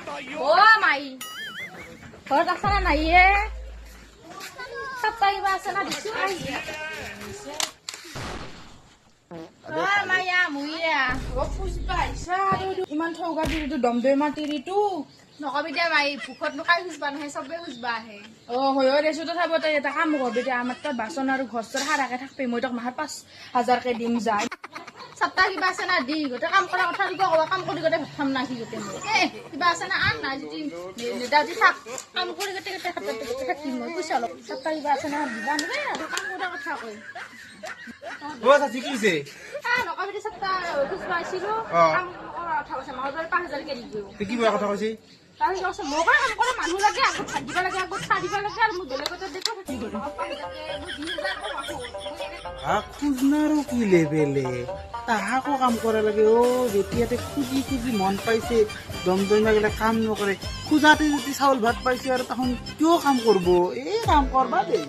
অ' মাই ঘৰত আছা না নাইয়ে কিবা আছে না দিছো মায়া মুইয়া খুজবা আহিছা আৰু ইমান ঠৌগা দিটো দমদৈ মাতিৰিটো নকবি দে মাই ভোকত নোকাই খুজবা নহয় চবে খুজবা আহে হয় দেছো তথাপি এটা কাম কৰবি দে আমাৰ তাত বাচন আৰু ঘৰ চৰ সাৰাকে থাকবি মই তোক মাহত 5,000কে দিম যায় সপ্তাহ কিবা আছে না দি গোটেই কাম কৰা কথা দিব ক'বা কাম কৰি গোটেই ভাত খাম না কি গোটেই মই কিবা আছে না আন নাই যদি নেদাজি থাক কাম কৰি গোটেই গোটেই থাকিম মই পইচা অলপ সপ্তাহ কিবা আছে না দিবা নোৱাৰে আৰু কাম কৰা কথা কৈ চাচি কি হৈছে নকবি দে সপ্তাহ খুজবা আহিছিলোঁ কাম কৰা কথা কৈছে মাহত 5,000কে দিব কি বেয়া কথা কৈছে তাৰ কৈছে মোৰ কাম কৰা মানুহ লাগে আগত ভাত দিব লাগে আগত চাহ দিব লাগে আৰু মোক বেলেগত দেখো কি কৰিম খুজনাৰো কি লেবেলে তাহাকো কাম কৰা লাগে যেতিয়াতে খুজি খুজি মন পাইছে দমদমা গেলে কাম নকৰে খোজাতে যদি চাউল ভাত পাইছে আৰু তাহোন কিয় কাম কৰব এই কাম কৰবা দেই